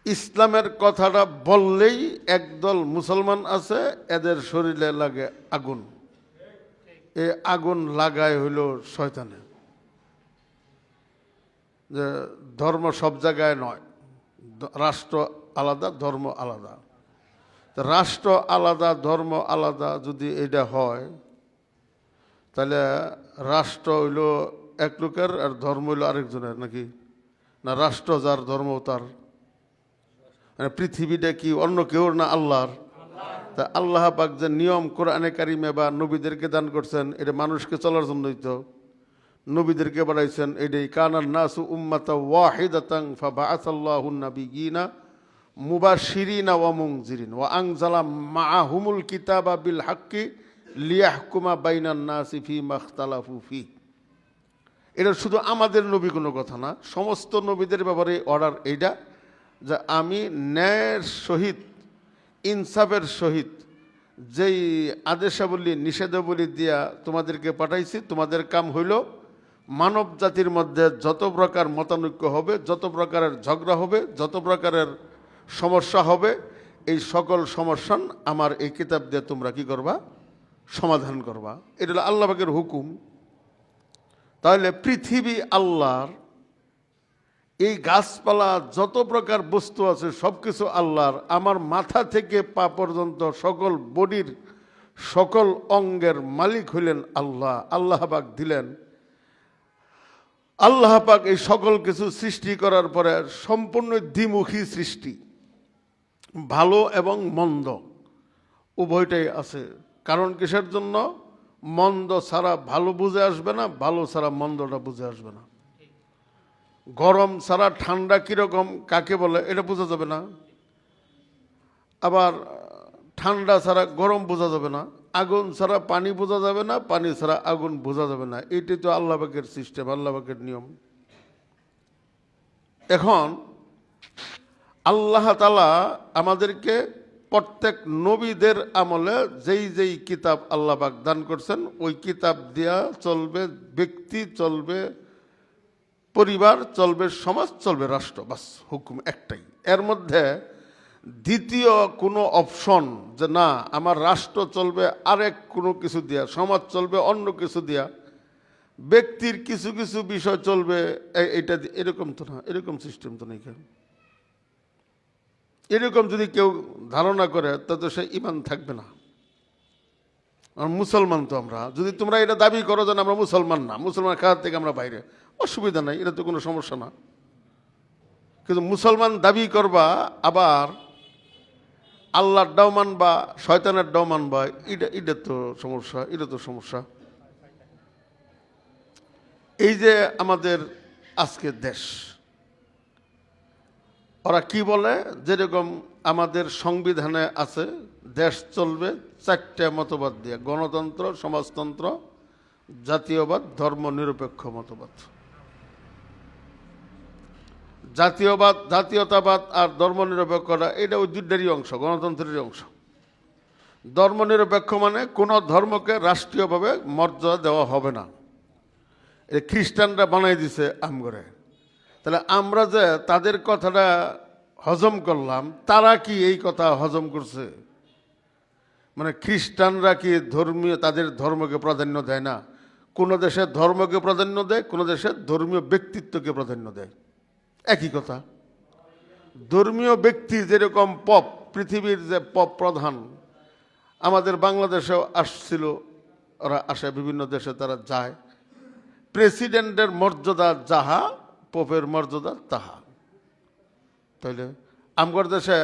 ইসলামের কথাটা বললেই একদল মুসলমান আছে, এদের শরীরে লাগে আগুন। এ আগুন লাগায় হইল শয়তানে। যে ধর্ম সব জায়গায় নয়, রাষ্ট্র আলাদা, ধর্ম আলাদা। রাষ্ট্র আলাদা, ধর্ম আলাদা যদি এটা হয়, তাহলে রাষ্ট্র হইল এক লোকের আর ধর্ম হইল আরেকজনের, নাকি? না রাষ্ট্র যার, ধর্ম তার। মানে পৃথিবীটা কি অন্য কেউ না আল্লাহর? তা আল্লাহ পাক যে নিয়ম কোরআনে কারিমে বা নবীদেরকে দান করছেন, এটা মানুষকে চলার জন্যই তো নবীদেরকে বাড়াইছেন। এটাই কানান নাসু উম্মাতা ওয়াহিদাতান ফাবাআসাল্লাহুন নাবিয়িনা মুবাশশিরিনা ওয়া মুনজিরিন ওয়া আনজালা মাআহুমুল কিতাবা বিল হাক্কি লিয়াহকুমা বাইনান নাসি ফীমা ইখতালাফু ফী। এটা শুধু আমাদের নবী কোনো কথা না, সমস্ত নবীদের ব্যাপারে অর্ডার এইটা, যে আমি ন্যায়ের সহিত, ইনসাফের সহিত যেই আদেশাবলী নিষেধাবলী দিয়া তোমাদেরকে পাঠাইছি, তোমাদের কাম হইল মানব জাতির মধ্যে যত প্রকার মতানৈক্য হবে, যত প্রকারের ঝগড়া হবে, যত প্রকারের সমস্যা হবে, এই সকল সমস্যা আমার এই কিতাব দিয়ে তোমরা কি করবা? সমাধান করবা। এটা হলো আল্লাহ পাকের হুকুম। তাহলে পৃথিবী আল্লাহর, এই গাছপালা যত প্রকার বস্তু আছে সব কিছু আল্লাহর। আমার মাথা থেকে পা পর্যন্ত সকল বডির সকল অঙ্গের মালিক হইলেন আল্লাহ। আল্লাহ পাক দিলেন। আল্লাহ পাক এই সকল কিছু সৃষ্টি করার পরে সম্পূর্ণ দ্বিমুখী সৃষ্টি, ভালো এবং মন্দ উভয়টাই আছে। কারণ কিসের জন্য? মন্দ ছাড়া ভালো বুঝে আসবে না, ভালো ছাড়া মন্দটা বুঝে আসবে না। গরম ছাড়া ঠান্ডা কীরকম কাকে বলে এটা বোঝা যাবে না, আবার ঠান্ডা ছাড়া গরম বোঝা যাবে না, আগুন ছাড়া পানি বোঝা যাবে না, পানি ছাড়া আগুন বোঝা যাবে না। এটি তো আল্লাহ পাকের সিস্টেম, আল্লাহ পাকের নিয়ম। এখন আল্লাহ তাআলা আমাদেরকে প্রত্যেক নবীদের আমলে যেই যেই কিতাব আল্লাহ পাক দান করছেন, ওই কিতাব দিয়া চলবে ব্যক্তি, চলবে পরিবার, চলবে সমাজ, চলবে রাষ্ট্র। বাস হুকুম একটাই। এর মধ্যে দ্বিতীয় কোনো অপশন যে না আমার রাষ্ট্র চলবে আরেক কোনো কিছু দিয়া, সমাজ চলবে অন্য কিছু দিয়া, ব্যক্তির কিছু কিছু বিষয় চলবে এটা, এরকম তো না, এরকম সিস্টেম তো নেই। কেন এরকম যদি কেউ ধারণা করে তাতে সে ঈমান থাকবে না। মুসলমান তো আমরা, যদি তোমরা এটা দাবি করো যে আমরা মুসলমান না, মুসলমান খাত থেকে আমরা বাইরে, অসুবিধা নাই, এটা তো কোনো সমস্যা না। কিন্তু মুসলমান দাবি করবা আবার আল্লাহর ডাও মানবা, শয়তানের ডাও মানবা, এটা তো সমস্যা, এটা তো সমস্যা। এই যে আমাদের আজকে দেশ, ওরা কি বলে, যেরকম আমাদের সংবিধানে আছে দেশ চলবে চারটে মতবাদ দিয়ে: গণতন্ত্র, সমাজতন্ত্র, জাতীয়বাদ, ধর্ম নিরপেক্ষ মতবাদ। জাতীয়বাদ, জাতীয়তাবাদ আর ধর্মনিরপেক্ষতা এটা ওই দুইটারই অংশ, গণতন্ত্রেরই অংশ। ধর্মনিরপেক্ষ মানে কোনো ধর্মকে রাষ্ট্রীয়ভাবে মর্যাদা দেওয়া হবে না। এটা খ্রিস্টানরা বানাই দিছে আমগরে। তাহলে আমরা যে তাদের কথাটা হজম করলাম, তারা কি এই কথা হজম করছে? মানে খ্রিস্টানরা কি ধর্মীয়, তাদের ধর্মকে প্রাধান্য দেয় না? কোনো দেশে ধর্মকে প্রাধান্য দেয়, কোনো দেশে ধর্মীয় ব্যক্তিত্বকে প্রাধান্য দেয়। একই কথা। ধর্মীয় ব্যক্তি যেরকম পপ, পৃথিবীর যে পপ প্রধান, আমাদের বাংলাদেশেও আসছিল, ওরা আসে বিভিন্ন দেশে, তারা যায়। প্রেসিডেন্টের মর্যাদা যাহা, পোপের মর্যাদা তাহা। তাইলে আমগর দেশে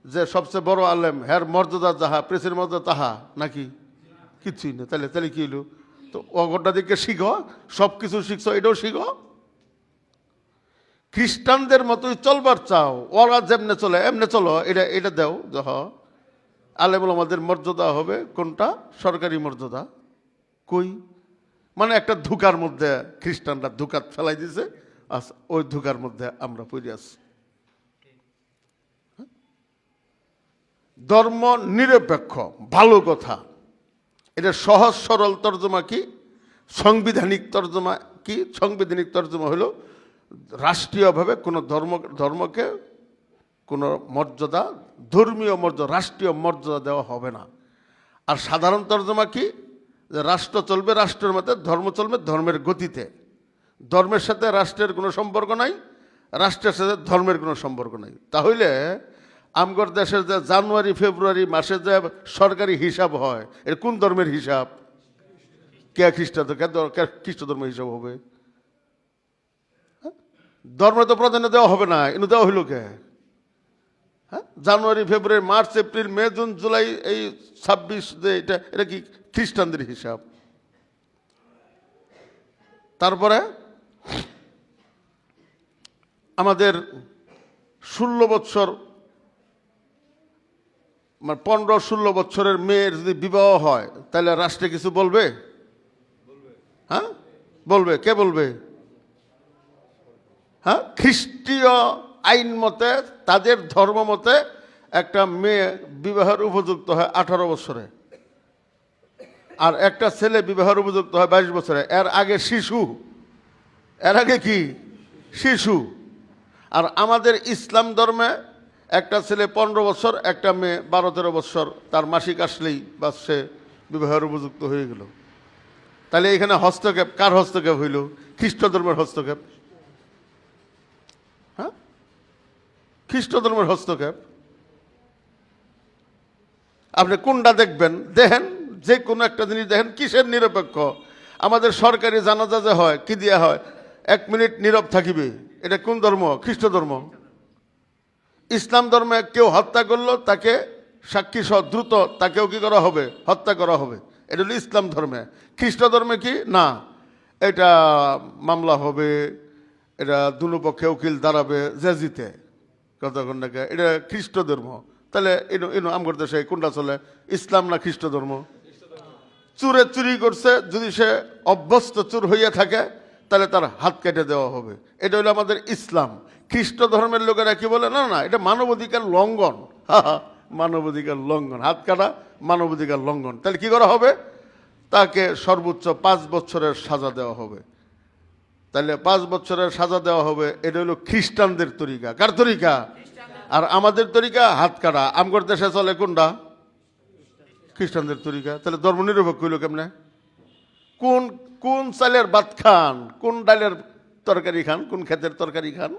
যে সবচেয়ে বড় আলেম, হ্যার মর্যাদা যাহা, প্রেসিডেন্ট মর্যাদা তাহা নাকি? কিছুই না। তাহলে তাহলে কি হইল? তো অগরটা দিকে শিখো, সব কিছু শিখছো, এটাও শিখো। খ্রিস্টানদের মতোই চলবার চাও, ওরা যেমনে চলে এমনে চলো, এটা এটা দেও যে হ আলেমুল আমাদের মর্যাদা হবে। কোনটা? সরকারি মর্যাদা। কই? মানে একটা ধোঁকার মধ্যে খ্রিস্টানরা ধোঁকা ফেলাই দিছে, আচ্ছা ওই ধোঁকার মধ্যে আমরা পড়ে আছি। ধর্ম নিরপেক্ষ ভালো কথা, এটা সহজ সরল তর্জমা কি? সাংবিধানিক তর্জমা কি? সাংবিধানিক তর্জমা হলো রাষ্ট্রীয়ভাবে কোনো ধর্মকে কোনো মর্যাদা, ধর্মীয় মর্যাদা, রাষ্ট্রীয় মর্যাদা দেওয়া হবে না। আর সাধারণ তর্জমা কি, যে রাষ্ট্র চলবে রাষ্ট্রের মধ্যে, ধর্ম চলবে ধর্মের গতিতে। ধর্মের সাথে রাষ্ট্রের কোনো সম্পর্ক নাই, রাষ্ট্রের সাথে ধর্মের কোনো সম্পর্ক নাই। তাহলে আমগর দেশের যে জানুয়ারি ফেব্রুয়ারি মাসে যে সরকারি হিসাব হয়, এটা কোন ধর্মের হিসাব? কে খ্রিস্ট ধর্ম হিসাব হবে? ধর্ম তো প্রাধান্য দেওয়া হবে না, এনে দেওয়া হইল কে? হ্যাঁ, January February March April May June July এই 26 যে এটা কি খ্রিস্টানদের হিসাব? তারপরে আমাদের 16 বৎসর, মানে 15-16 বছরের মেয়ের যদি বিবাহ হয়, তাহলে রাষ্ট্রে কিছু বলবে? হ্যাঁ, বলবে। কে বলবে? হ্যাঁ, খ্রিস্টীয় আইন মতে, তাদের ধর্ম মতে একটা মেয়ে বিবাহের উপযুক্ত হয় 18 বছরে, আর একটা ছেলে বিবাহের উপযুক্ত হয় 22 বছরে। এর আগে শিশু, এর আগে কি শিশু। আর আমাদের ইসলাম ধর্মে একটা ছেলে 15 বছর, একটা মেয়ে 12-13 বছর, তার মাসিক আসলেই বা সে বিবাহের উপযুক্ত হয়ে গেল। তাহলে এখানে হস্তক্ষেপ কার হস্তক্ষেপ হইল? খ্রিস্ট ধর্মের হস্তক্ষেপ। হ্যাঁ, খ্রিস্ট ধর্মের হস্তক্ষেপ। আপনি কোনটা দেখবেন? দেখেন, যে কোনো একটা জিনিস দেখেন কিসের নিরপেক্ষ। আমাদের সরকারি জানাজা যে হয়, কি দিয়া হয়? 1 মিনিট নীরব থাকিবে। এটা কোন ধর্ম? খ্রিস্ট ধর্ম। ইসলাম ধর্মে কেউ হত্যা করলো, তাকে সাক্ষী সহ দ্রুত তাকেও কি করা হবে? হত্যা করা হবে। এটা হলো ইসলাম ধর্মে। খ্রিস্ট ধর্মে কি না, এটা মামলা হবে, এটা দুনো পক্ষে উকিল দাঁড়াবে, যে জিতে কথা কোনটাকে। এটা খ্রিস্ট ধর্ম। তাহলে এনো আমগর দেশে কোনটা চলে, ইসলাম না খ্রিস্ট ধর্ম? চুরে চুরি করছে, যদি সে অভ্যস্ত চুর হইয়া থাকে, তাহলে তার হাত কেটে দেওয়া হবে। এটা হলো আমাদের ইসলাম। খ্রিস্ট ধর্মের লোকেরা কি বলে, না না, এটা মানবাধিকার লঙ্ঘন। মানবাধিকার লঙ্ঘন, হাত কাটা মানবাধিকার লঙ্ঘন। তাহলে কি করা হবে? তাকে সর্বোচ্চ 5 বছরের সাজা দেওয়া হবে। তাহলে 5 বছরের সাজা দেওয়া হবে। এটা হলো খ্রিস্টানদের তরিকা। কার তরিকা? আর আমাদের তরিকা হাত কাটা। আমগর দেশে চলে কোনটা? খ্রিস্টানদের তরিকা। তাহলে ধর্ম নিরপেক্ষ হইল কেমনে? কোন কোন চালের ভাত খান, কোন ডালের তরকারি খান, কোন ক্ষেতের তরকারি খান?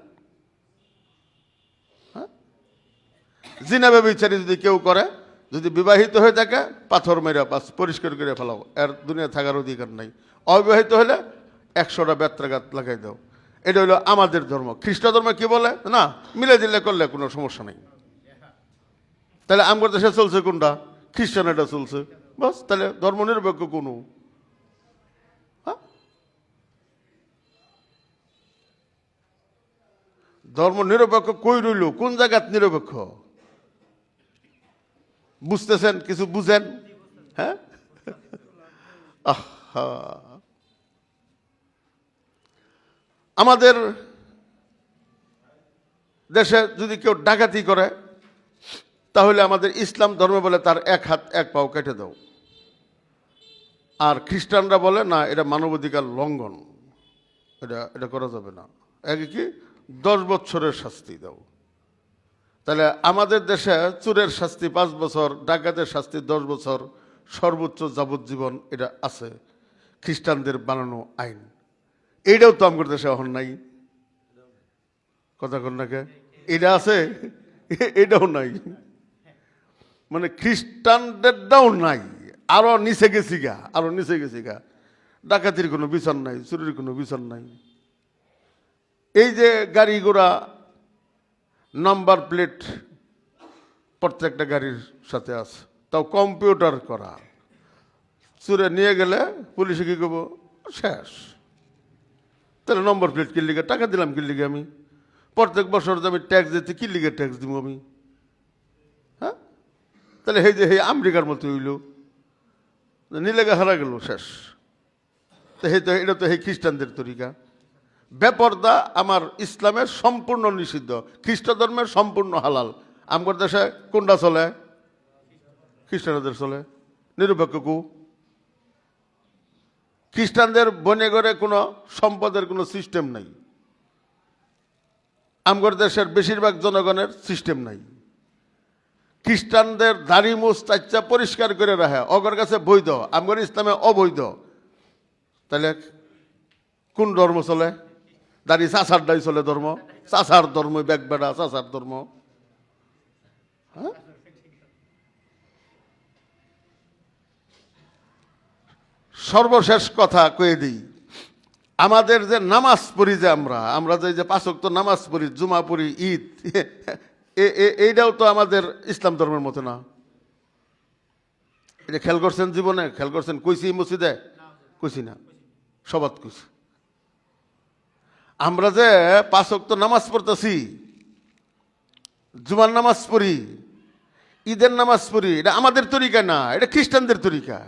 জিনা ব্যভিচারী যদি কেউ করে, যদি বিবাহিত হয়ে থাকে, পাথর মেরে পরিষ্কার করে ফেলাও, এর দুনিয়া থাকার অধিকার নাই। অবিবাহিত হলে 100টা বেত্রাঘাত লাগাই দাও। এটা হলো আমাদের ধর্ম। খ্রিস্ট ধর্ম কি বলে, না মিলে দিলে করলে কোনো সমস্যা নেই। তাহলে আমার দেশে চলছে কোনটা? খ্রিস্টান এটা চলছে, বাস। তাহলে ধর্ম নিরপেক্ষ কোনো? ধর্ম নিরপেক্ষ কই রইল? কোন জায়গাত নিরপেক্ষ? বুঝতেছেন? কিছু বুঝেন? হ্যাঁ, আমাদের দেশে যদি কেউ ডাকাতি করে, তাহলে আমাদের ইসলাম ধর্ম বলে তার 1 হাত 1 পাও কেটে দাও। আর খ্রিস্টানরা বলে না, এটা মানবাধিকার লঙ্ঘন, এটা করা যাবে না। একে কি 10 বছরের শাস্তি দাও। তাহলে আমাদের দেশে চোরের শাস্তি 5 বছর, ডাকাতের শাস্তি 10 বছর, সর্বোচ্চ যাবজ্জীবন এটা আছে খ্রিস্টানদের বানানো আইন। এইটাও তো আমাদের দেশে এখন নাই। কথা কন্যাকে এটা আছে, এটাও নাই। মানে খ্রিস্টানদেরটাও নাই, আরো নিচে গেছি গা, আরো নিচে গেছি গা। ডাকাতির কোনো বিচার নাই, চুরির কোনো বিচার নাই। এই যে গাড়ি ঘোড়া নাম্বার প্লেট প্রত্যেকটা গাড়ির সাথে আছে, তাও কম্পিউটার করা। চুরে নিয়ে গেলে পুলিশে কি করবো? শেষ। তাহলে নম্বর প্লেট কি লিগে? টাকা দিলাম কি লিগে? আমি প্রত্যেক বছর যে আমি ট্যাক্স দিতে, কি লিগে ট্যাক্স দিব আমি? হ্যাঁ, তাহলে এই যে এই আমেরিকার মতো হইল, নিলেগে হারা গেল, শেষ। তো এটা তো এই খ্রিস্টানদের তরিকা। বেপর্দা আমার ইসলামের সম্পূর্ণ নিষিদ্ধ, খ্রিস্ট ধর্মের সম্পূর্ণ হালাল। আমার দেশে কোনটা চলে? খ্রিস্টানদের চলে। নিরপেক্ষ কু? খ্রিস্টানদের বনে ঘরে কোনো সম্পদের কোনো সিস্টেম নাই। আমগর দেশের বেশিরভাগ জনগণের সিস্টেম নাই। খ্রিস্টানদের দাড়ি মুছ চাচ্চা পরিষ্কার করে রাখে, অগর কাছে বৈধ, আমগর ইসলামে অবৈধ। তাহলে কোন ধর্ম চলে? দাড়ি চাষারটাই চলে ধর্ম, চাষার ধর্ম, ব্যাগ বেড়া চাষার ধর্ম। হ্যাঁ, সর্বশেষ কথা কয়ে দিই, আমাদের যে নামাজ পড়ি, যে আমরা যে পাঁচ ওয়াক্ত নামাজ পড়ি, জুমা পড়ি, ঈদ, এইটাও তো আমাদের ইসলাম ধর্মের মতো না। এটা খেয়াল করছেন? জীবনে খেয়াল করছেন? কইছি মসজিদে? কইছি না, সবাত কইছি। আমরা যে পাঁচ ওয়াক্ত নামাজ পড়তেছি, জুমার নামাজ পড়ি, ঈদের নামাজ পড়ি, এটা আমাদের তরিকা না, এটা খ্রিস্টানদের তরিকা।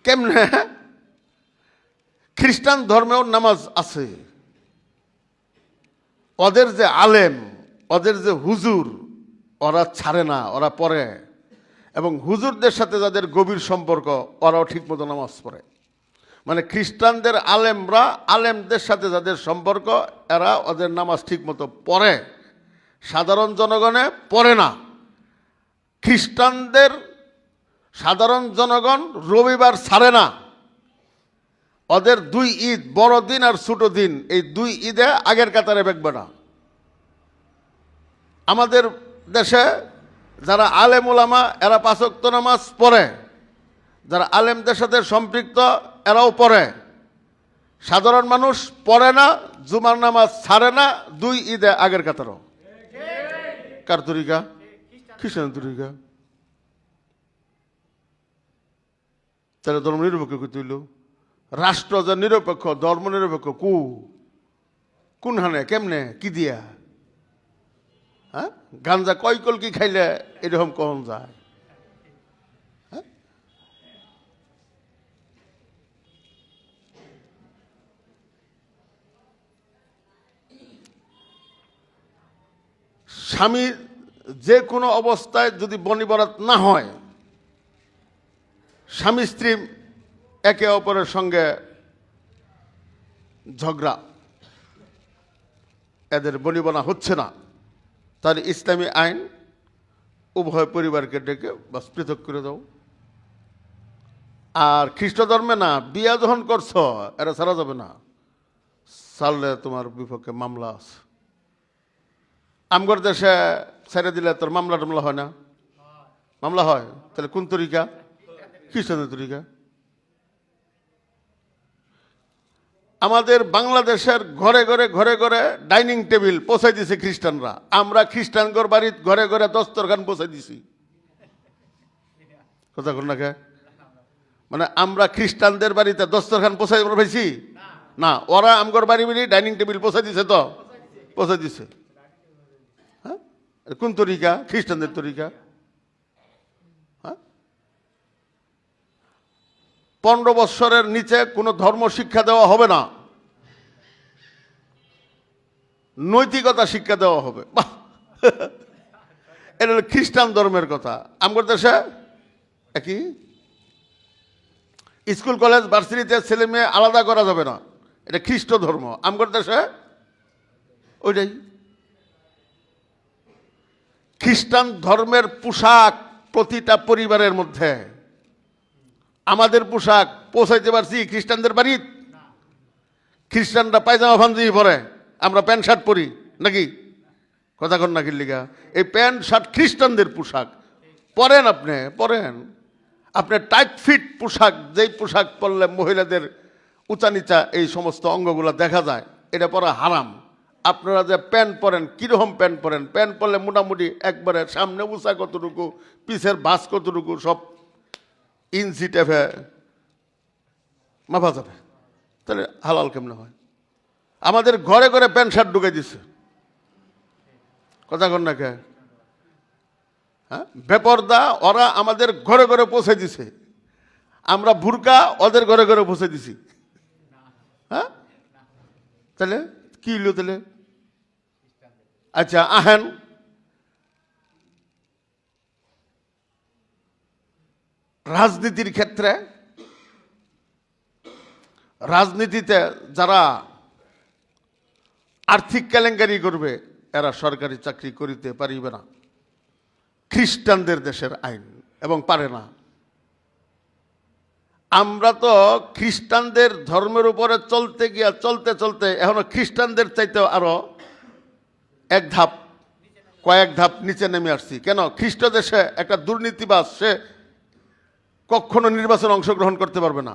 কেমনে? খ্রিস্টান ধর্মেও নামাজ আছে, ওদের যে আলেম, ওদের যে হুজুর, ওরা ছাড়ে না, ওরা পড়ে। এবং হুজুরদের সাথে যাদের গভীর সম্পর্ক, ওরাও ঠিক মতো নামাজ পড়ে। মানে খ্রিস্টানদের আলেমরা, আলেমদের সাথে যাদের সম্পর্ক, এরা ওদের নামাজ ঠিক মতো পড়ে, সাধারণ জনগণে পড়ে না। খ্রিস্টানদের সাধারণ জনগণ রবিবার ছাড়ে না। ওদের দুই ঈদ, বড়দিন আর ছোট দিন, এই দুই ঈদে আগের কাতারে বেগবে না। আমাদের দেশে যারা আলেম ওলামা, এরা পাঁচ ওয়াক্ত নামাজ পড়ে, যারা আলেমদের সাথে সম্পৃক্ত এরাও পড়ে। সাধারণ মানুষ পড়ে না, জুমার নামাজ ছাড়ে না, দুই ঈদে আগের কাতারও। কার তরিকা? খ্রিস্টান তরিকা। তাহলে ধর্ম নিরপেক্ষ করতে হইল। রাষ্ট্র যে নিরপেক্ষ, ধর্ম নিরপেক্ষ, কোন হানে, কেমনে, কি দিয়া? হ্যাঁ, গাঞ্জা কয় কলকি খাইলে এরকম কখন যায়? হ্যাঁ, স্বামী যে কোনো অবস্থায় যদি বনিবরাত না হয়, স্বামী স্ত্রী একে অপরের সঙ্গে ঝগড়া, এদের বনিবনা হচ্ছে না, তাহলে ইসলামী আইন উভয় পরিবারকে ডেকে বাস পৃথক করে দাও। আর খ্রিস্ট ধর্মে না, বিয়া যখন করছ এরা ছাড়া যাবে না, ছাড়লে তোমার বিপক্ষে মামলা আছে। আমগর দেশে ছেড়ে দিলে তোর মামলা টামলা হয় না? মামলা হয়। তাহলে কোন তরিকা? খ্রিস্টানের তরিকা। আমাদের বাংলাদেশের ঘরে ঘরে ঘরে ঘরে ডাইনিং টেবিল পৌঁছাই দিছে খ্রিস্টানরা। আমরা খ্রিস্টানগর বাড়ির ঘরে ঘরে দস্তরখান পৌঁছাই দিছি। কথা কোন না? মানে আমরা খ্রিস্টানদের বাড়িতে দস্তরখান পৌঁছাই পাইছি না, ওরা আমগর বাড়ি বাড়ি ডাইনিং টেবিল পৌঁছাই দিছে, তো পৌঁছাই দিছে। হ্যাঁ, কোন তরিকা? খ্রিস্টানদের তরিকা। 15 বৎসরের নিচে কোনো ধর্ম শিক্ষা দেওয়া হবে না, নৈতিকতা শিক্ষা দেওয়া হবে। বাহ, এটা হলো খ্রিস্টান ধর্মের কথা। আমগর দেশে একই স্কুল কলেজ ভার্সিটিতে ছেলে মেয়ে আলাদা করা যাবে না, এটা খ্রিস্ট ধর্ম। আমগর দেশে ওইটাই। খ্রিস্টান ধর্মের পোশাক প্রতিটা পরিবারের মধ্যে। আমাদের পোশাক পৌঁছাইতে পারছি খ্রিস্টানদের বাড়ি? খ্রিস্টানরা পায়জামা পাঞ্জাবি পরে, আমরা প্যান্ট শার্ট পরি নাকি? কথা কন নাকি লিগা? এই প্যান্ট শার্ট খ্রিস্টানদের পোশাক। পরেন, আপনি পরেন। আপনি টাইট ফিট পোশাক, যেই পোশাক পরলে মহিলাদের উঁচা নিচা এই সমস্ত অঙ্গগুলো দেখা যায়, এটা পরা হারাম। আপনারা যে প্যান্ট পরেন, কীরকম প্যান্ট পরেন? প্যান্ট পরলে মোটামুটি একবারে সামনে উঁচা কতটুকু, পিছের ভাঁজ কতটুকু, সব ইঞ্চি টেপে মাপা যাবে। তাহলে হালাল কেমনে হয়? আমাদের ঘরে ঘরে প্যান্ট শার্ট ঢুকাই দিছে। কথা কন না কে? হ্যাঁ, বেপরদা ওরা আমাদের ঘরে ঘরে পৌঁছে দিছে, আমরা বুরকা ওদের ঘরে ঘরে পৌঁছে দিছি। হ্যাঁ, তাহলে কি হইল তাহলে? আচ্ছা আহেন, রাজনীতির ক্ষেত্রে, রাজনীতিতে যারা আর্থিক কেলেঙ্কারি করবে, এরা সরকারি চাকরি করিতে পারিবে না। খ্রিস্টানদের দেশের আইন, এবং পারে না। আমরা তো খ্রিস্টানদের ধর্মের উপরে চলতে গিয়া চলতে চলতে এখনো খ্রিস্টানদের চাইতেও আরো কয়েক ধাপ নিচে নেমে আসছি। কেন? খ্রিস্ট দেশে একটা দুর্নীতিবাজ, সে কখনো নির্বাচনে অংশগ্রহণ করতে পারবে না।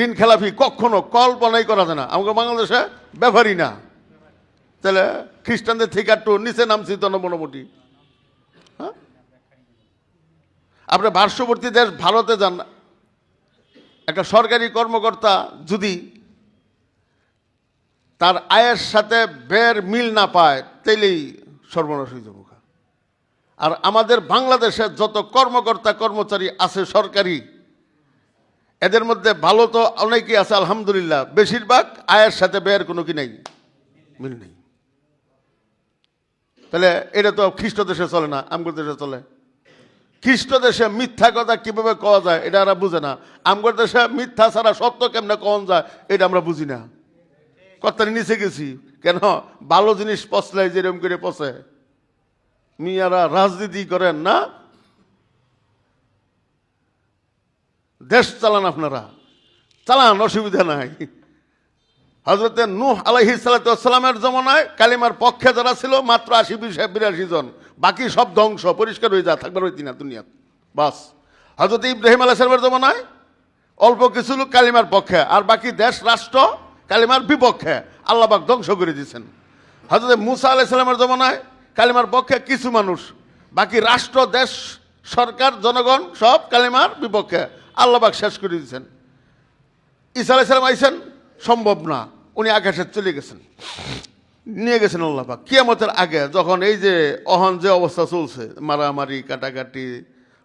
ঋণ খেলাফি কখনো কল্পনাই করা যায় না। আমাকে বাংলাদেশে ব্যাপারই না। তাহলে খ্রিস্টানদের থেকে একটু নিচে নামছি তো মোটামুটি। হ্যাঁ, আপনি পার্শ্ববর্তী দেশ ভারতে যান, একটা সরকারি কর্মকর্তা যদি তার আয়ের সাথে ব্যয়ের মিল না পায়, তাইলেই সর্বনাশ হয়ে যাবো। আর আমাদের বাংলাদেশে যত কর্মকর্তা কর্মচারী আছে সরকারি, এদের মধ্যে ভালো তো অনেকেই আছে আলহামদুলিল্লাহ, বেশিরভাগ আয়ের সাথে ব্যয়ের কোনো কি নেই, মিল নেই। তাহলে এটা তো খ্রিস্ট দেশে চলে না, আমগর দেশে চলে। খ্রিস্ট দেশে মিথ্যা কথা কিভাবে কওয়া যায় এটা এরা বুঝে না। আমগর দেশে মিথ্যা ছাড়া সত্য কেমনে কওয়া যায় এটা আমরা বুঝি না। কথার নিচে গেছি কেন? ভালো জিনিস পচলাই যেরকম করে পচে। মিয়ারা রাজনীতি করেন না, দেশ চালান, আপনারা চালান, অসুবিধা নাই। হযরতে নূহ আলাইহিস সালামের জমানায় কালিমার পক্ষে যারা ছিল মাত্র ৮০-৮২ জন, বাকি সব ধ্বংস, পরিষ্কার হয়ে যা, থাকবার হইতি না দুনিয়া, বাস। হযরত ইব্রাহিম আলাইহিস সালামের জমানায় অল্প কিছু লোক কালিমার পক্ষে, আর বাকি দেশ রাষ্ট্র কালিমার বিপক্ষে, আল্লাহ পাক ধ্বংস করে দিয়েছেন। হযরত মুসা আলাইহিস সালামের জমানায় কালিমার পক্ষে কিছু মানুষ, বাকি রাষ্ট্র, দেশ, সরকার, জনগণ সব কালিমার বিপক্ষে, আল্লাহ পাক শেষ করে দিয়েছেন। ঈসা আলাইহিস সালাম আইছেন, সম্ভব না, উনি আকাশে চলে গেছেন, নিয়ে গেছেন আল্লাহ পাক। কিয়ামতের আগে যখন এই যে অহন যে অবস্থা চলছে, মারামারি, কাটাকাটি,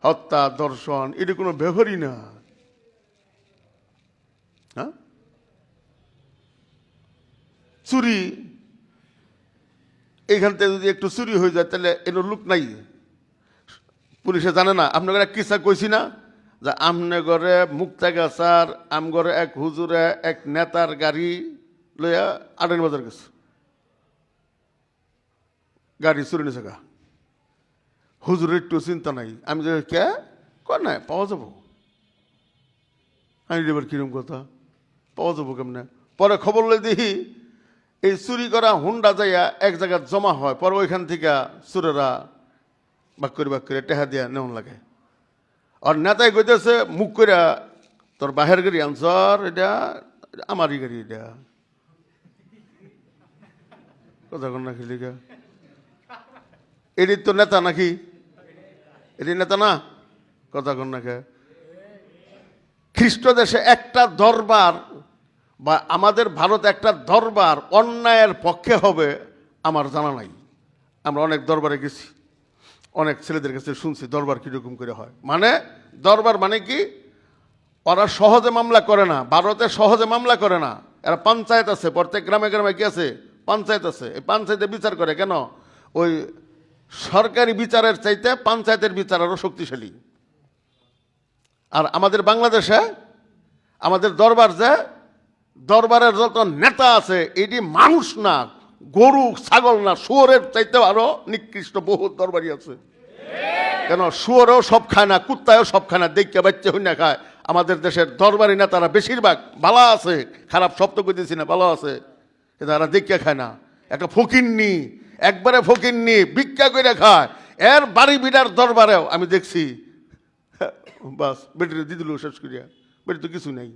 হত্যা, ধর্ষণ, এটা কোনো ব্যাপারই না। হ্যাঁ, চুরি, এইখান থেকে যদি একটু চুরি হয়ে যায় তাহলে এর লোক নাই, পুলিশে জানে না। আপনাকে এক কিসা কইছি না যে আমনগরে মুক্তাগাছার আমগরে এক হুজুরে এক নেতার গাড়ি লইয়া আড়াই বাজার গেছে, গাড়ি চুরি নিছে গা। হুজুরের একটু চিন্তা নাই। আমি যে কে কর নাই, পাওয়া যাবো। আমি এবার কিরম কথা, পাওয়া যাবো কেমনে? পরে খবর লই দেখি এই চুরি করা হুন্ডা যাইয়া এক জায়গায় জমা হয়, পরে ওইখান থেকে চুরেরা বাক করে টেহা দিয়া নেওয়া লাগে। আর নেতাই কইতেছে মুখ করে, তোর বাহের গাড়ি আনসার, এটা আমারই গাড়ি, এটা কথা কন না খেলি গা, এটি তো নেতা নাকি? এটি নেতা না, কথা কন না। খ্রিস্ট দেশে একটা দরবার বা আমাদের ভারতে একটা দরবার অন্যায়ের পক্ষে হবে আমার জানা নাই। আমরা অনেক দরবারে গেছি, অনেক ছেলেদের কাছে শুনছি দরবার কীরকম করে হয়। মানে দরবার মানে কি, ওরা সহজে মামলা করে না, ভারতে সহজে মামলা করে না। এরা পঞ্চায়েত আছে, প্রত্যেক গ্রামে গ্রামে কি আছে, পঞ্চায়েত আছে। এই পঞ্চায়েতে বিচার করে। কেন? ওই সরকারি বিচারের চাইতে পঞ্চায়েতের বিচার আরও শক্তিশালী। আর আমাদের বাংলাদেশে আমাদের দরবার, যে দরবারের যত নেতা আছে এটি মানুষ না, গরু ছাগল না, শুয়োরের চাইতেও আরো নিকৃষ্ট বহুত দরবারই আছে। কেন? শুয়োরও সব খায় না, কুত্তায়ও সব খায় না, দেখতে বাচ্চা হই না খায়। আমাদের দেশের দরবারি নেতারা বেশিরভাগ ভালো আছে, খারাপ শব্দ কইতেছি না, ভালো আছে, কিন্তু এরা দেখতে খায় না। একটা ফকিন্নি, একবারে ফকিন্নি, ভিক্ষা করে খায়। এর বাড়ি বিড়ার দরবারেও আমি দেখছি, বাস বেটিরে দিয়ে দিল শেষ করিয়া, বেটি তো কিছু নেই।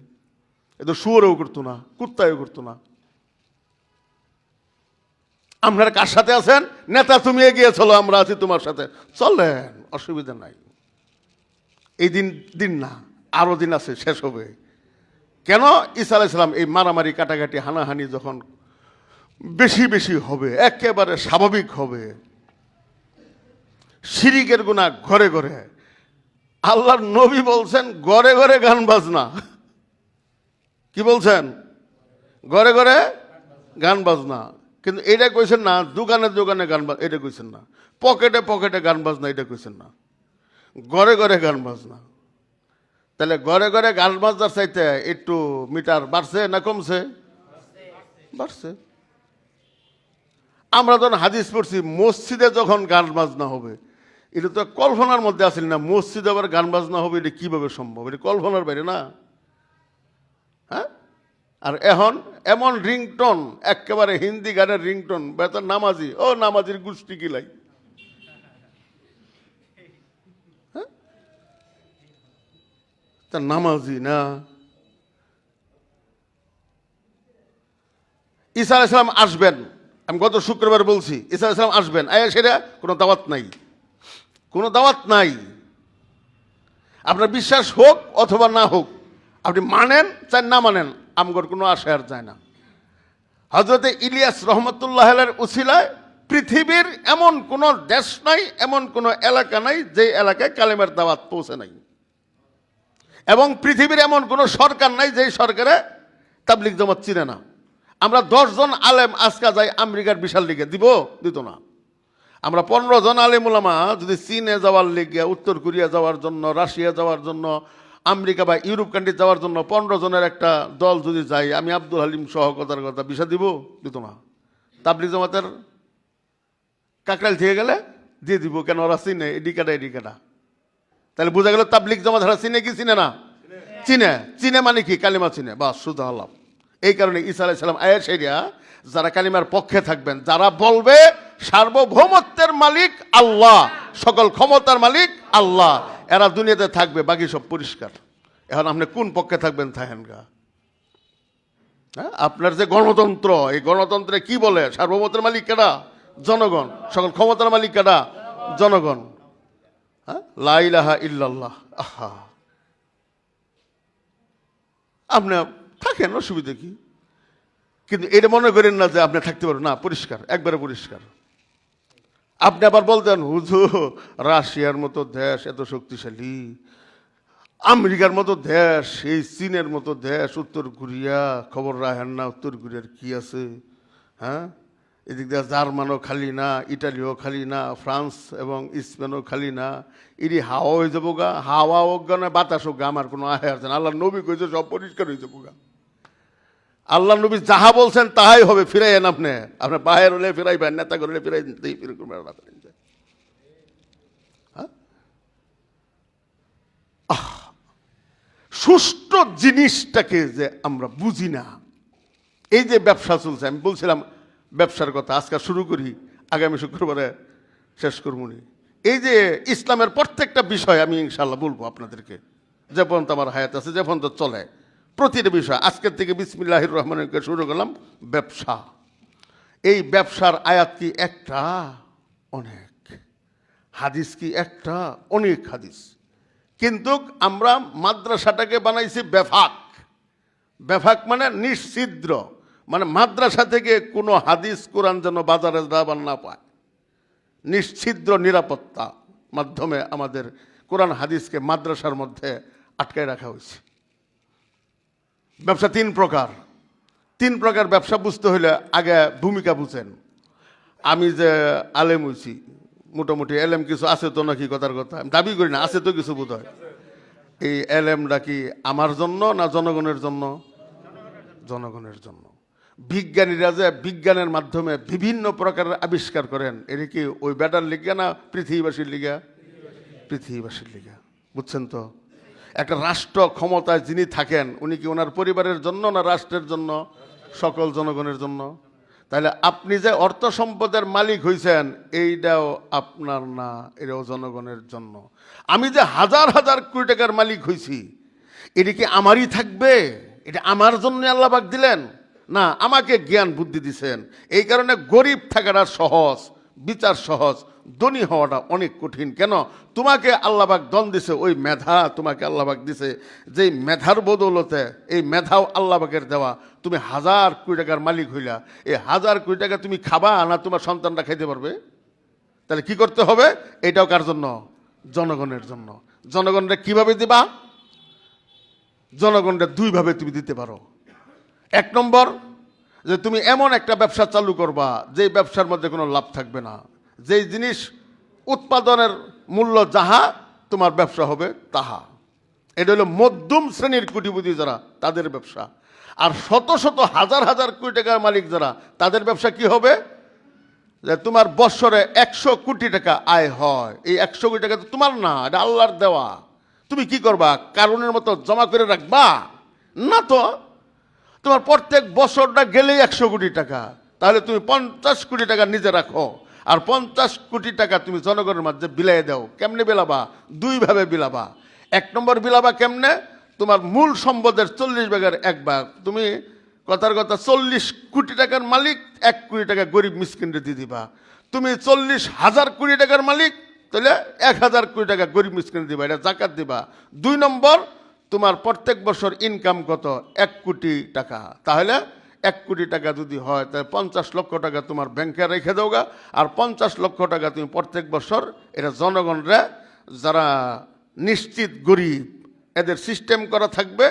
এ তো শুয়োরেও করতো না, কুত্তায়ও করতো না। আপনারা কার সাথে আছেন? নেতা তুমি এগিয়ে চলো, আমরা আছি তোমার সাথে, চলেন, অসুবিধা নাই। এই দিন না, আরো দিন আছে, শেষ হবে। কেন? ঈসা আলাইহিস সালাম এই মারামারি, কাটাকাটি, হানাহানি যখন বেশি বেশি হবে, একেবারে স্বাভাবিক হবে, শিরিকের গুনাহ ঘরে ঘরে। আল্লাহর নবী বলছেন ঘরে ঘরে গান বাজনা। কি বলছেন? ঘরে ঘরে গান বাজনা। কিন্তু এটা কইছেন না দোকানে দোকানে গান বাজনা, এটা কইছেন না। পকেটে পকেটে গান বাজনা, এটা কইছেন না। ঘরে ঘরে গান বাজনা। তাহলে ঘরে ঘরে গান বাজনার চাইতে একটু মিটার বাড়ছে না কমছে? বাড়ছে। আমরা যখন হাদিস পড়ছি মসজিদে যখন গান বাজনা হবে, এটা তো কল্পনার মধ্যে আসেন না। মসজিদে আবার গান বাজনা হবে, এটা কিভাবে সম্ভব? এটা কল্পনার বাইরে না। হ্যাঁ, আর এখন এমন রিংটোন, একেবারে হিন্দি গানের রিংটোন, বেতার নামাজি, ও নামাজির গোষ্ঠী কিলাই। হ্যাঁ, তা নামাজি না। ঈসা আলাইহিস সালাম আসবেন, আমি গত শুক্রবার বলছি, ঈসা আলাইহিস সালাম আসবেন, সেটা কোনো দাওয়াত নাই, কোনো দাওয়াত নাই। আপনার বিশ্বাস হোক অথবা না হোক, আপনি মানেন চাই না মানেন, আমগর কোনো আশা আর যায় না। হযরতে ইলিয়াস রহমতুল্লাহ আলাইহির উসিলায় পৃথিবীর এমন কোনো দেশ নাই, এমন কোনো এলাকা নাই যে এলাকায় কালেমার দাওয়াত পৌঁছে নাই, এবং পৃথিবীর এমন কোনো সরকার নাই যে সরকারে তাবলিগ জামাত চিনে না। আমরা 10 জন আলেম আজকে যাই আমেরিকার বিশাল লিগে, দিত না। আমরা 15 জন আলেম উলামা যদি চীনে যাওয়ার লিগে, উত্তর কোরিয়া যাওয়ার জন্য, রাশিয়া যাওয়ার জন্য, আমেরিকা বা ইউরোপ কান্ট্রি যাওয়ার জন্য 15 জনের একটা দল যদি যাই, আমি আব্দুল হালিম সহ কথা ভিসা দিত না। তাবলিগ জামাতের কাকরাইল থেকে গেলে দিয়ে দিব, কেন ওরা চিনে এডিকাটা। তাহলে বোঝা গেল তাবলিগ জামাত হারা চিনে কি চিনে না? চিনে মানে কি? কালিমা চিনে, বাস, সুদা আল্লাহ। এই কারণে ঈসা আলাইহিস সালাম সেরিয়া যারা কালিমার পক্ষে থাকবেন, যারা বলবে সার্বভৌমত্বের মালিক আল্লাহ, সকল ক্ষমতার মালিক আল্লাহ, এরা দুনিয়াতে থাকবে, বাকি সব পরিষ্কার। এখন আপনি কোন পক্ষে থাকবেন থাকেন গা। হ্যাঁ, আপনার যে গণতন্ত্র, এই গণতন্ত্রে কি বলে? সার্বভৌমত্বের মালিক কেডা? জনগণ। সকল ক্ষমতার মালিক কেডা? জনগণ। হ্যাঁ, লা ইলাহা ইল্লাল্লাহ। আহা, আপনি থাকেন, অসুবিধা কি? কিন্তু এটা মনে করেন না যে আপনি থাকতে পারবেন না, পরিষ্কার, একবারে পরিষ্কার। আপনি আবার বলতেন হুজুর রাশিয়ার মতো দেশ এত শক্তিশালী, আমেরিকার মতো দেশ, এই চীনের মতো দেশ, উত্তর কোরিয়া, খবর রাখেন না উত্তর কোরিয়ার কি আছে? হ্যাঁ, এদিক দিয়ে জার্মানও খালি না, ইটালিও খালি না, ফ্রান্স এবং স্পেনও খালি না। এটি হাওয়া হয়ে যাবো গা, হাওয়া হোক গা না বাতাস হোক গা, আমার কোনো আহে আসছে না। আল্লাহ নবী কইছে সব পরিষ্কার হয়ে যাবো গা। আল্লাহ নবী যাহা বলছেন তাহাই হবে। ফিরাইয়েন, আপনার বাহের হলে ফিরাইবেন, নেতা করলে ফিরাই সুষ্ঠু জিনিসটাকে যে আমরা বুঝি না। এই যে ব্যবসা চলছে, আমি বলছিলাম ব্যবসার কথা, আজকে শুরু করি, আগামী শুক্রবারে শেষ করবনি। এই যে ইসলামের প্রত্যেকটা বিষয় আমি ইনশাল্লাহ বলবো আপনাদেরকে, যে পর্যন্ত আমার হায়াত আছে, যে পর্যন্ত চলে, প্রতিটা বিষয়। আজকের থেকে বিসমিল্লাহির রহমানির শুরু করলাম ব্যবসা। এই ব্যবসার আয়াত কি একটা? অনেক। হাদিস কি একটা? অনেক হাদিস। কিন্তু আমরা মাদ্রাসাটাকে বানাইছি বেফাক। বেফাক মানে নিশ্ছিদ্র, মানে মাদ্রাসা থেকে কোনো হাদিস কোরআন যেন বাজারে দাবার না পায়। নিশ্ছিদ্র নিরাপত্তা মাধ্যমে আমাদের কোরআন হাদিসকে মাদ্রাসার মধ্যে আটকায় রাখা হয়েছে। ব্যবসা 3 প্রকার। 3 প্রকার ব্যবসা বুঝতে হলে আগে ভূমিকা বুঝেন। আমি যে আলেম হইছি, মোটামুটি এলেম কিছু আছে তো নাকি? কথার কথা আমি দাবি করি না, আছে তো কিছু বোধ হয়। এই এলেমটা কি আমার জন্য না জনগণের জন্য? জনগণের জন্য। বিজ্ঞানীরা যে বিজ্ঞানের মাধ্যমে বিভিন্ন প্রকারের আবিষ্কার করেন, এটা কি ওই ব্যাটার লিগা না পৃথিবীবাসীর লিগা? পৃথিবীবাসীর লিগা। বুঝছেন তো? একটা রাষ্ট্র ক্ষমতায় যিনি থাকেন, উনি কি ওনার পরিবারের জন্য না রাষ্ট্রের জন্য? সকল জনগণের জন্য। তাহলে আপনি যে অর্থ সম্পদের মালিক হইছেন, এইটাও আপনার না, এটাও জনগণের জন্য। আমি যে হাজার হাজার কোটি টাকার মালিক হইছি, এটা কি আমারই থাকবে? এটা আমার জন্য আল্লাহ পাক দিলেন না, আমাকে জ্ঞান বুদ্ধি দিছেন। এই কারণে গরিব থাকাটা সহজ, বিচার সহজ, ধনী হওয়াটা অনেক কঠিন। কেন? তোমাকে আল্লাহ পাক দন দিছে, ওই মেধা তোমাকে আল্লাহ পাক দিছে, যেই মেধার বদৌলতে, এই মেধাও আল্লাহ পাকের দেওয়া। তুমি হাজার কোটি টাকার মালিক হইলা, এই হাজার কোটি টাকা তুমি খাবা না তোমার সন্তানরা খাইতে পারবে? তাহলে কি করতে হবে? এটাও কার জন্য? জনগণের জন্য। জনগণরা কিভাবে দিবা? জনগণরা 2 ভাবে তুমি দিতে পারো। 1 নম্বর, যে তুমি এমন একটা ব্যবসা চালু করবা যে ব্যবসার মধ্যে কোনো লাভ থাকবে না। যেই জিনিস উৎপাদনের মূল্য যাহা, তোমার ব্যবসা হবে তাহা। এটা হলো মধ্যম শ্রেণীর কোটিপতি যারা, তাদের ব্যবসা। আর শত শত হাজার হাজার কোটি টাকার মালিক যারা, তাদের ব্যবসা কি হবে? যে তোমার বৎসরে 100 কোটি টাকা আয় হয়, এই 100 কোটি টাকা তো তোমার না, এটা আল্লাহর দেওয়া। তুমি কি করবা? কারণের মতো জমা করে রাখবা? না তো, তোমার প্রত্যেক বছরটা গেলেই 100 কোটি টাকা। তাহলে তুমি 50 কোটি টাকা নিজে রাখো, আর 50 কোটি টাকা তুমি জনগণের মাঝে বিলাইয়ে দাও। কেমনে বিলাবা? দুইভাবে বিলাবা। 1 নম্বর বিলাবা কেমনে? তোমার মূল সম্পদের 40 ভাগের 1 ভাগ তুমি, কথার কথা, 40 কোটি টাকার মালিক, 1 কোটি টাকা গরিব মিসকিনরে দিয়ে দিবা। তুমি 40,000 কোটি টাকার মালিক, তাহলে 1000 কোটি টাকা গরিব মিসকিন দিবা, এটা জাকাত দিবা। 2 নম্বর, তোমার প্রত্যেক বছর ইনকাম কত? 1 কোটি টাকা। তাহলে 1 কোটি টাকা যদি হয়, তাহলে 50 লক্ষ টাকা তোমার ব্যাংকে রেখে দাওগা, আর 50 লক্ষ টাকা তুমি প্রত্যেক বছর এটা জনগণরা, যারা নিশ্চিত গরিব, এদের সিস্টেম করা থাকবে,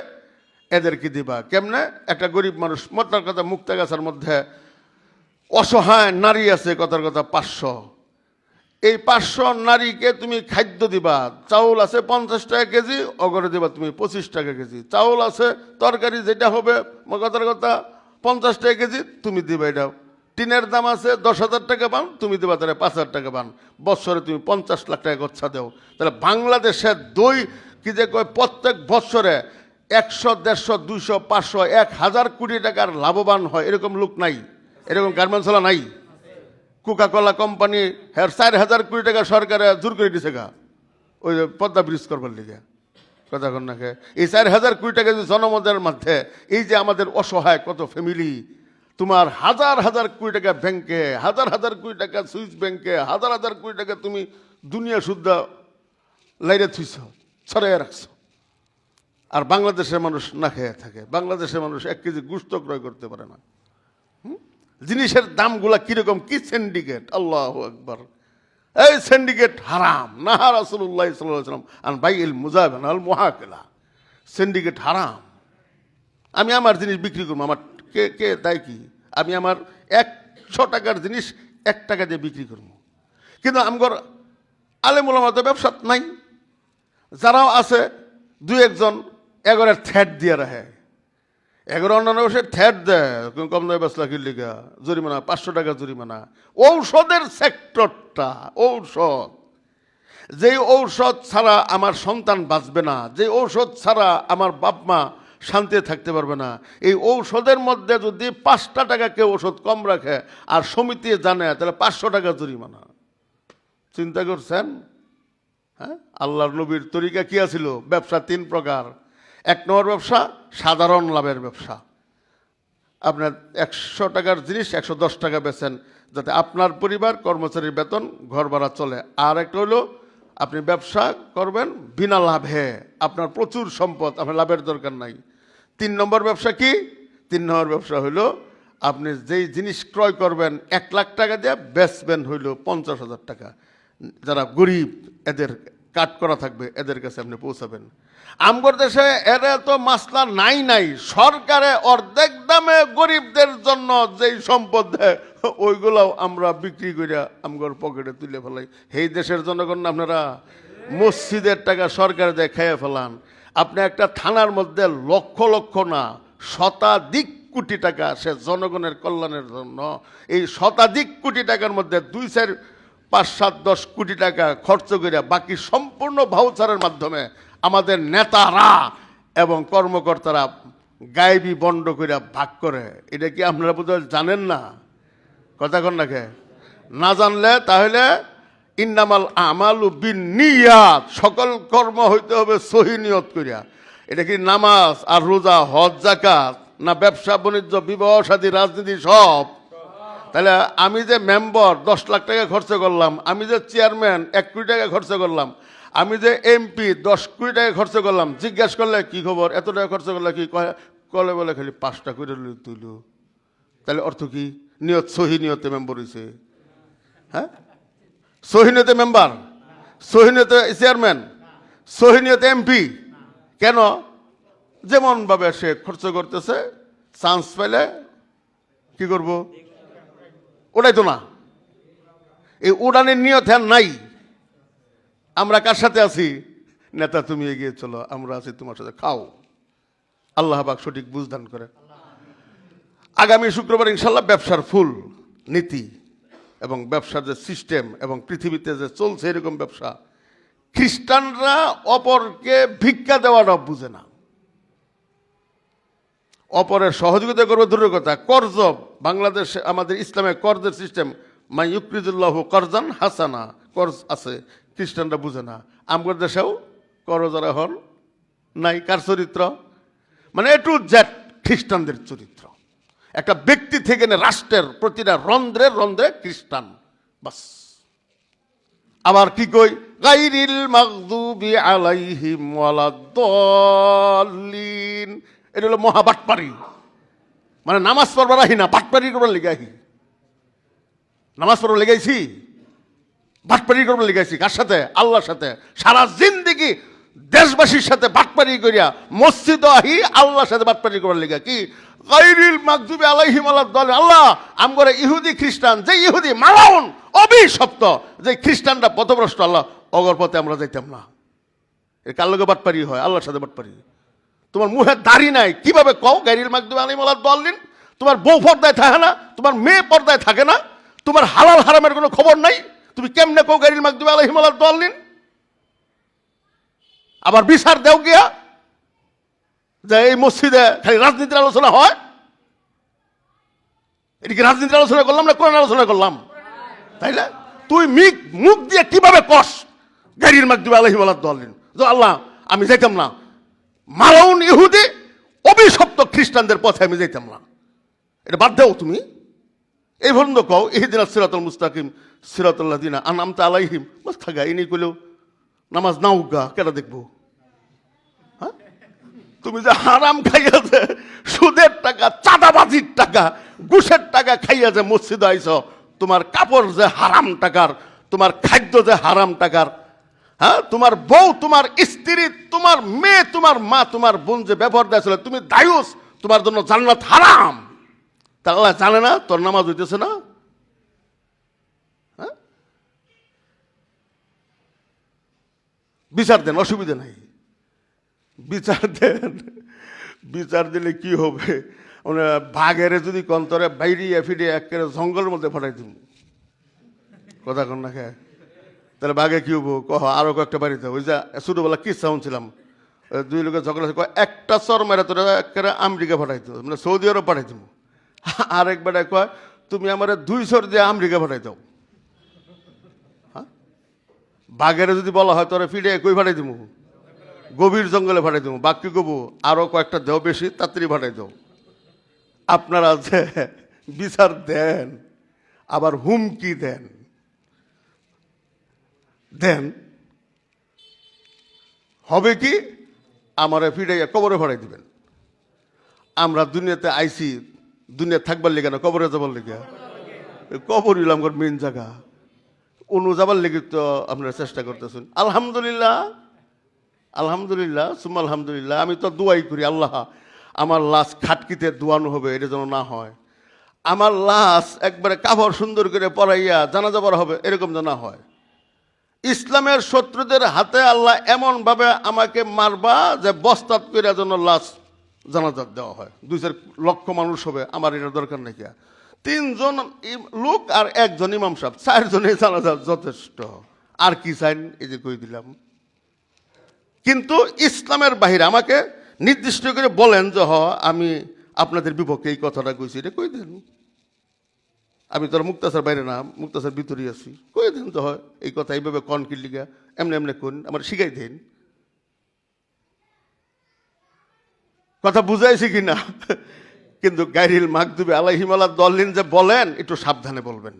এদেরকে দিবা। কেমনে? একটা গরিব মানুষ, মোটার কথা মুক্তাগাছার মধ্যে অসহায় নারী আছে, কথার কথা 500, এই 500 নারীকে তুমি খাদ্য দিবা। চাউল আছে 50 টাকা কেজি, অগরে দিবা তুমি 25 টাকা কেজি। চাউল আছে, তরকারি যেটা হবে, কথার কথা 50 টাকা কেজি, তুমি দিবা এটা। টিনের দাম আছে 10,000 টাকা পান, তুমি দিবা তাহলে 5,000 টাকা পান। বৎসরে তুমি 50 লাখ টাকা খরচা দেও। তাহলে বাংলাদেশের কি যে কয়, প্রত্যেক বৎসরে 100, 150, 200, 500, 1000 কোটি টাকার লাভবান হয়, এরকম লোক নাই, এরকম গার্মেন্টসওয়ালা নাই। কোকাকোলা কোম্পানি, 4,000 কোটি টাকা সরকারে জোর করে দিছে গা, ওই পদ্মা ব্রিজ করবার লিগে। কথা কন না? এই 4,000 কোটি টাকা যে জনমতের মধ্যে, এই যে আমাদের অসহায় কত ফ্যামিলি, তোমার হাজার হাজার কোটি টাকা ব্যাংকে, হাজার হাজার কোটি টাকা সুইস ব্যাংকে, হাজার হাজার কোটি টাকা তুমি দুনিয়া শুদ্ধা লাইরে থুইছ, ছড়াইয়া রাখছো। আর বাংলাদেশের মানুষ না খেয়ে থাকে। বাংলাদেশের মানুষ 1 কেজি গোশত ক্রয় করতে পারে না। জিনিসের দামগুলা কিরকম, কি সিন্ডিকেট! আল্লাহু আকবার। এই সিন্ডিকেট হারাম। নাহা রাসূলুল্লাহ সাল্লাল্লাহু আলাইহি ওয়াসাল্লাম আন বাইইল মুযাবানা আল মুহাকালা। সিন্ডিকেট হারাম। আমি আমার জিনিস বিক্রি করবো, আমার কে দায় কি? আমি আমার 100 টাকার জিনিস 1 টাকা দিয়ে বিক্রি করবো। কিন্তু আমগর আলেম ওলামা তো ব্যবসা নাই। যারাও আছে 2-1 জন এগরের থ্যাট দিয়ে রাখে, এগারো অন্যান্য বসে থ্যাট দেয়, কম দামে বেচলা কিনলিগা জরিমানা, 500 টাকা জরিমানা। ঔষধের সেক্টরটা, ঔষধ, যেই ঔষধ ছাড়া আমার সন্তান বাঁচবে না, যে ঔষধ ছাড়া আমার বাপ মা শান্তিতে থাকতে পারবে না, এই ঔষধের মধ্যে যদি 5টা টাকা কেউ ওষুধ কম রাখে আর সমিতি জানে, তাহলে 500 টাকা জরিমানা। চিন্তা করছেন? হ্যাঁ, আল্লাহর নবীর তরিকা কি আছিল? ব্যবসা 3 প্রকার। 1 নম্বর ব্যবসা সাধারণ লাভের ব্যবসা। আপনার 100 টাকার জিনিস 110 টাকা বেচেন, যাতে আপনার পরিবার, কর্মচারীর বেতন, ঘর ভাড়া চলে। আর একটা হলো আপনি ব্যবসা করবেন বিনা লাভে, আপনার প্রচুর সম্পদ, আপনার লাভের দরকার নাই। 3 নম্বর ব্যবসা কি? 3 নম্বর ব্যবসা হইল আপনি যেই জিনিস ক্রয় করবেন 1 লাখ টাকা দিয়ে বেচবেন হইল 50,000 টাকা। যারা গরিব, এদের কাট করা থাকবে, এদের কাছে আপনি পৌঁছাবেন। আমগর দেশে এরা তো মাসলা নাই। সরকারে অর্ধেক দামে গরিবদের জন্য যেই সম্পদ দেয়, ওইগুলোও আমরা বিক্রি করে আমগর পকেটে তুলে ফেলাই। এই দেশের জনগণ আপনারা মসজিদের টাকা সরকার দেয় খেয়ে ফেলান। আপনি একটা থানার মধ্যে লক্ষ লক্ষ না, শতাধিক কোটি টাকা সে জনগণের কল্যাণের জন্য, এই শতাধিক কোটি টাকার মধ্যে 2, 4, 5, 7, 10 কোটি টাকা খরচ করে বাকি সম্পূর্ণ ভাউচারের মাধ্যমে আমাদের নেতারা এবং কর্মকর্তারা গায়েবী বন্ড করে ভাগ করে। এটা কি আপনারা বোধহয় জানেন না? কথা কন না কে? না জানলে তাহলে ইন্নামাল আমালু বিন্নিয়াত, সকল কর্ম হইতে হবে সহি নিয়ত করিয়া। এটা কি নামাজ আর রোজা, হজ, যাকাত, না ব্যবসা বাণিজ্য, বিবাহ শাদী, রাজনীতি, সব? তাহলে আমি যে মেম্বার 10 লাখ টাকা খরচ করলাম, আমি যে চেয়ারম্যান 1 কোটি টাকা খরচ করলাম, আমি যে এমপি 10 কোটি টাকা খরচ করলাম, জিজ্ঞাসা করলে কি খবর, এত টাকা খরচ করলে কি কলে বলে খালি 5টা করে তুইল। তাহলে অর্থ কি? নিয়ত সহি নিয়তে মেম্বার হয়েছে। হ্যাঁ, সহি নিয়তে মেম্বার, সহি নিয়তে চেয়ারম্যান, সহি নিয়তে এমপি। কেন? যেমন ভাবে সে খরচ করতেছে, চান্স পেলে কি করব? ওটাই তো না। এই উড়ানের নিয়ত নাই। আমরা কার সাথে আছি? নেতা তুমি এগিয়ে চলো, আমরা আছি তোমার সাথে, খাও। আল্লাহ পাক সঠিক বুঝদান করে। আগামী শুক্রবার ইনশাল্লাহ ব্যবসার ফুল নীতি এবং ব্যবসার যে সিস্টেম এবং পৃথিবীতে যে চলছে এরকম ব্যবসা, খ্রিস্টানরা অপরকে ভিক্ষা দেওয়াটা বুঝে না। অপরের সহযোগিতা করবে দূরের কথা, কর্জ, বাংলাদেশে আমাদের ইসলামে কর্জের সিস্টেম, মাই ইউকরিজুল্লাহু করজান হাসানা, কর্জ আছে, খ্রিস্টানরা বুঝে না। আমগর দেশেও করজারা হন নাই। কার চরিত্র? মানে এ টু জেড খ্রিস্টানদের চরিত্র। একটা ব্যক্তি থেকে রাষ্ট্রের প্রতিটা রন্ধ্রে রন্ধ্রে খ্রিস্টান, বাস। আবার কি কই, গায়রিল মাগদুবি আলাইহিম ওয়ালাদ-দাল্লিন, এটা হলো মহা বাটপারি। মানে নামাজ পড়বার আহি না, বাটপারি করবার লেগে আহি। নামাজ পড়বার লেগাইছি, বাটপারি করবার লেগাইছি। কার সাথে? আল্লাহর সাথে। সারা জিন্দেগি দেশবাসীর সাথে বাটপারি করিয়া মসজিদ আহি আল্লাহর সাথে বাটপারি করবার লেগা। কি গায়রিল মাগদুবি আলাইহিম ওয়ালাদ-দাল্লিন, আল্লাহ আমগরে ইহুদি খ্রিস্টান, যে ইহুদি মালাউন অভিশপ্ত, যে খ্রিস্টানরা পথভ্রষ্ট, আল্লাহ অগর পথে আমরা যাইতাম না। এর কার লগে বাটপারি হয়? আল্লাহর সাথে বাটপারি। তোমার মুখে দাড়ি নাই, কিভাবে কও গায়রিল মাগদুবি আলাইহিম ওয়ালাদ-দাল্লিন? তোমার বউ পর্দায় থাকে না, তোমার মেয়ে পর্দায় থাকে না, তোমার হালাল হারামের কোনো খবর নাই, তুমি কেমনে কও গায়রিল মাগদুবি আলাইহিম ওয়ালাদ-দাল্লিন? আবার বিচার দেও গিয়া যে এই মসজিদে খালি রাজনীতির আলোচনা হয়। এটা কি রাজনীতির আলোচনা করলাম না কোরআন আলোচনা করলাম? তাইলে তুই মুখ দিয়ে কিভাবে কস গায়রিল মাগদুবি আলাইহিম ওয়ালাদ-দাল্লিন? আল্লাহ আমি যাইতাম না, মালাউন ইহুদি অভিশপ্ত খ্রিস্টানদের পথে আমি যাইতাম না। এটা বাদ দাও তুমি। এই পর্যন্ত কও ইহদিনাস সিরাতাল মুস্তাকিম সিরাতাল লাযিনা আনআমতা আলাইহিম, বাস থাকা। ইনি কইলেও নামাজ নাও গা, কেটা দেখবো? হ্যাঁ, তুমি যে হারাম খাইয়া যে সুদের টাকা, চাঁদাবাজির টাকা, ঘুষের টাকা খাইয়া যে মসজিদে আইছ, তোমার কাপড় যে হারাম টাকার, তোমার খাদ্য যে হারাম টাকার, হ্যাঁ, তোমার বউ, তোমার স্ত্রী, তোমার মেয়ে, তোমার মা, তোমার বোন যে ব্যবহার দিয়েছিল, তুমি দায়ুস, তোমার জন্য জান্নাত হারাম। তা আল্লাহ জানে না তোর নামাজ হইতেছে না? হ্যাঁ, বিচার দেন, অসুবিধা নাই, বিচার দেন। বিচার দিলে কি হবে? মানে বাঘেরে যদি কন্তরে বাইরিয়া ফিরিয়ে একেবারে জঙ্গলের মধ্যে ফাটাই দিব, কথা কন না খেয়ে, তাহলে বাঘে কি হবো? কহ আরো কয়েকটা বাড়িতে। ওই যে ছোটবেলা কি শুনছিলাম, দুই লোকের ঝগড়া, একটা চর মেরা তোরা একেবারে আমেরিকা পাঠাইতো, মানে সৌদি আরব পাঠাই দিব। আরেক বেটায় কয় তুমি আমার 2 চর দিয়ে আমেরিকা পাঠাই দাও। হ্যাঁ, বাঘেরে যদি বলা হয় তোরা ফিরে কই পাঠাই দিব? গভীর জঙ্গলে পাঠাই দিব। বাঘ কি কবো? আরো কয়েকটা দেও বেশি, তাড়াতাড়ি পাঠাই দাও। আপনারা যে বিচার দেন আবার হুমকি দেন, হবে কি? আমারে ফিরাইয়া কবরে ভাড়াই দিবেন। আমরা দুনিয়াতে আইছি দুনিয়া থাকবার লেগে না, কবরে যাবার লেগে। কবর হইলাম মেন জায়গা, অনু যাবার লেগে তো আপনারা চেষ্টা করতেছেন। আলহামদুলিল্লাহ, আলহামদুলিল্লাহ, সুম্মা আলহামদুলিল্লাহ। আমি তো দোয়াই করি, আল্লাহ আমার লাশ খাটকিতে দোয়ানো হবে, এটা যেন না হয়। আমার লাশ একবারে কাপড় সুন্দর করে পরাইয়া জানাজা পড়া হবে, এরকম যেন না হয়। ইসলামের শত্রুদের হাতে আল্লাহ এমন ভাবে আমাকে মারবা যে বস্তাত করে যেন লাশ জানাজা দেওয়া হয়। 2-4 লক্ষ মানুষ হবে, আমার এটা দরকার নাকি? 3 জন লোক আর 1 জন ইমাম সাহেব, 4 জনের জানাজা যথেষ্ট। আর কি চাইন? এই যে কই দিলাম। কিন্তু ইসলামের বাহিরে আমাকে নির্দিষ্ট করে বলেন যে আমি আপনাদের বিপক্ষে এই কথাটা কইছি, এটা কই দেন। আমি তোর মুক্তাসার বাইরে না, মুক্তাসার ভিতরেই আছি, কই দেন তো হয় এই কথা, এইভাবে কন কি লিগা, এমনি এমনি কোন, আমার শিখাই দেন। কথা বুঝাইছি কিনা? কিন্তু গায়রিল মাগদুবি আলাইহিম ওয়ালাদ-দাল্লিন যে বলেন, একটু সাবধানে বলবেন।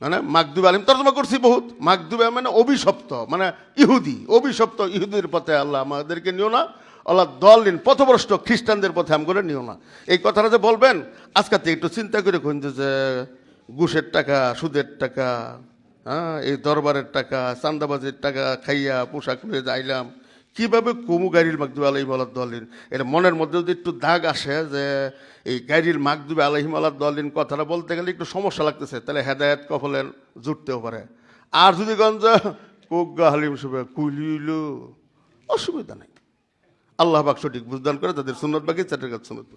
মানে মাগদুবি আলাইহিম তর্জমা করছি বহুত। মাগদুবি মানে অভিশপ্ত, মানে ইহুদি, অভিশপ্ত ইহুদির পথে আল্লাহ আমাদেরকে নিও না। ওয়ালাদ-দাল্লিন পথভ্রষ্ট খ্রিস্টানদের পথে আমগুলো নিও না। এই কথাটা যে বলবেন, আজকে একটু চিন্তা করে কোন যে ঘুষের টাকা, সুদের টাকা, হ্যাঁ, এই দরবারের টাকা, চান্দাবাজির টাকা খাইয়া পোশাক নিয়ে যাইলাম, কিভাবে কমু গায়রিল মাগদুবি আলাইহিম ওয়ালাদ-দাল্লিন? এটা মনের মধ্যে যদি একটু দাগ আসে যে এই গায়রিল মাগদুবি আলাইহিম ওয়ালাদ-দাল্লিন কথাটা বলতে গেলে একটু সমস্যা লাগতেছে, তাহলে হেদায়েত কফলের জুটতেও পারে। আর যদি গঞ্জ কোগা হালিম সুবে কুলিল, অসুবিধা নাই। আল্লাহ পাক সঠিক বুঝদান করে, তাদের সুন্নত বাকি চাটের কাছে সুন্নত।